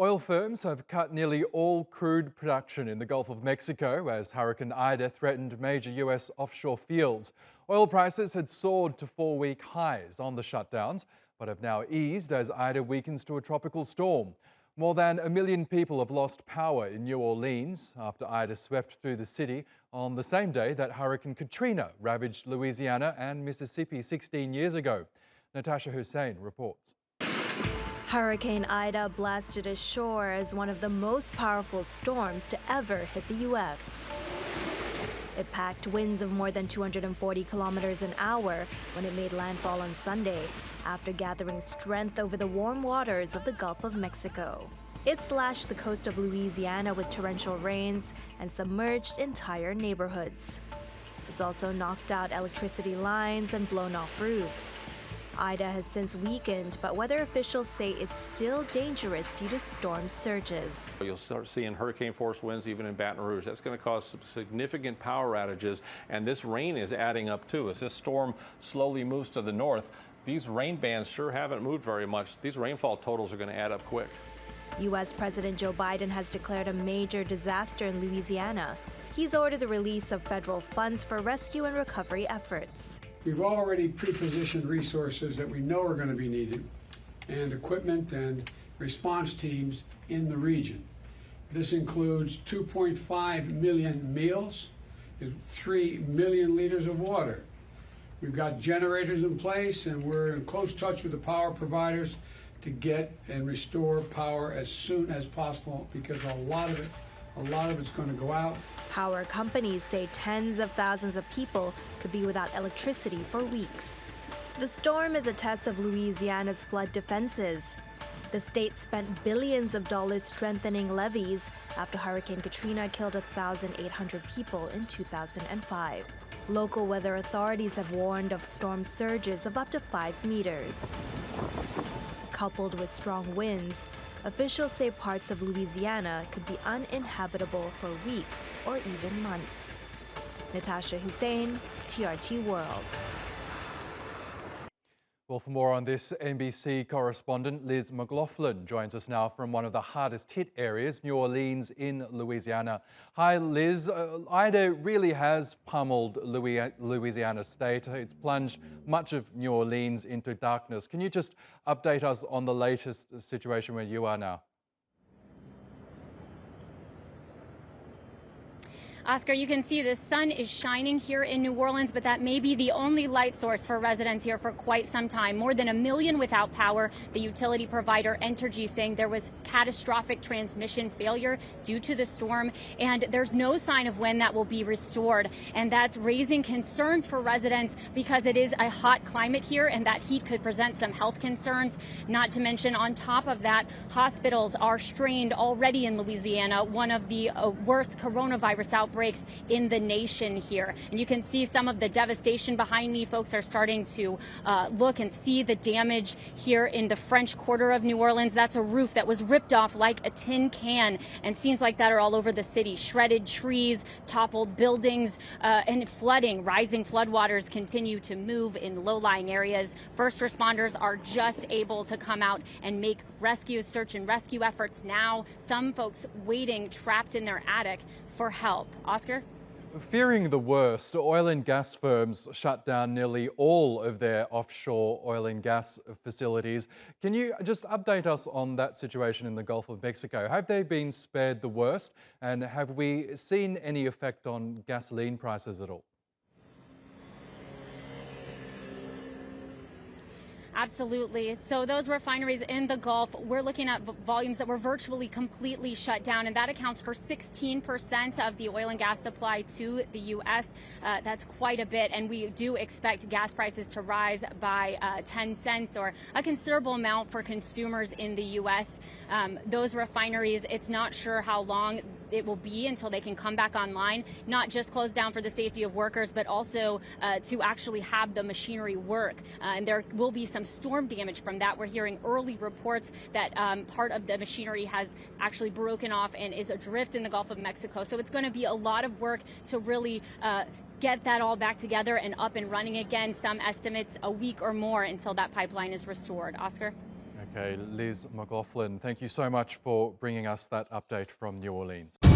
Oil firms have cut nearly all crude production in the Gulf of Mexico as Hurricane Ida threatened major US offshore fields. Oil prices had soared to 4-week highs on the shutdowns, but have now eased as Ida weakens to a tropical storm. More than 1 million people have lost power in New Orleans after Ida swept through the city on the same day that Hurricane Katrina ravaged Louisiana and Mississippi 16 years ago. Natasha Hussain reports. Hurricane Ida blasted ashore as one of the most powerful storms to ever hit the U.S. It packed winds of more than 240 kilometers an hour when it made landfall on Sunday, after gathering strength over the warm waters of the Gulf of Mexico. It slashed the coast of Louisiana with torrential rains and submerged entire neighborhoods. It's also knocked out electricity lines and blown off roofs. Ida has since weakened, but weather officials say it's still dangerous due to storm surges. You'll start seeing hurricane force winds even in Baton Rouge. That's going to cause some significant power outages, and this rain is adding up too. As this storm slowly moves to the north, these rain bands sure haven't moved very much. These rainfall totals are going to add up quick. U.S. President Joe Biden has declared a major disaster in Louisiana. He's ordered the release of federal funds for rescue and recovery efforts. We've already pre-positioned resources that we know are going to be needed, and equipment and response teams in the region. This includes 2.5 million meals and 3 million liters of water. We've got generators in place, and we're in close touch with the power providers to get and restore power as soon as possible, because a lot of it's going to go out. Power companies say tens of thousands of people could be without electricity for weeks. The storm is a test of Louisiana's flood defenses. The state spent billions of dollars strengthening levees after Hurricane Katrina killed 1,800 people in 2005. Local weather authorities have warned of storm surges of up to 5 meters. Coupled with strong winds, officials say parts of Louisiana could be uninhabitable for weeks or even months. Natasha Hussain, TRT World. Well, for more on this, NBC correspondent Liz McLaughlin joins us now from one of the hardest hit areas, New Orleans in Louisiana. Hi, Liz. Ida really has pummeled Louisiana state. It's plunged much of New Orleans into darkness. Can you just update us on the latest situation where you are now? Oscar, you can see the sun is shining here in New Orleans, but that may be the only light source for residents here for quite some time. More than 1 million without power. The utility provider Entergy saying there was catastrophic transmission failure due to the storm, and there's no sign of when that will be restored. And that's raising concerns for residents because it is a hot climate here, and that heat could present some health concerns. Not to mention, on top of that, hospitals are strained already in Louisiana, one of the worst coronavirus outbreaks in the nation here. And you can see some of the devastation behind me. Folks are starting to look and see the damage here in the French Quarter of New Orleans. That's a roof that was ripped off like a tin can, and scenes like that are all over the city. Shredded trees, toppled buildings, and flooding. Rising floodwaters continue to move in low-lying areas. First responders are just able to come out and make search and rescue efforts now. Some folks waiting, trapped in their attic for help. Oscar? Fearing the worst, oil and gas firms shut down nearly all of their offshore oil and gas facilities. Can you just update us on that situation in the Gulf of Mexico? Have they been spared the worst, and have we seen any effect on gasoline prices at all? Absolutely. So those refineries in the Gulf, we're looking at volumes that were virtually completely shut down, and that accounts for 16% of the oil and gas supply to the U.S. That's quite a bit, and we do expect gas prices to rise by 10 cents or a considerable amount for consumers in the U.S. Those refineries, it's not sure how long it will be until they can come back online, not just close down for the safety of workers, but also to actually have the machinery work. And there will be some storm damage from that. We're hearing early reports that part of the machinery has actually broken off and is adrift in the Gulf of Mexico. So it's going to be a lot of work to really get that all back together and up and running again. Some estimates a week or more until that pipeline is restored. Oscar? Okay, Liz McLaughlin, thank you so much for bringing us that update from New Orleans.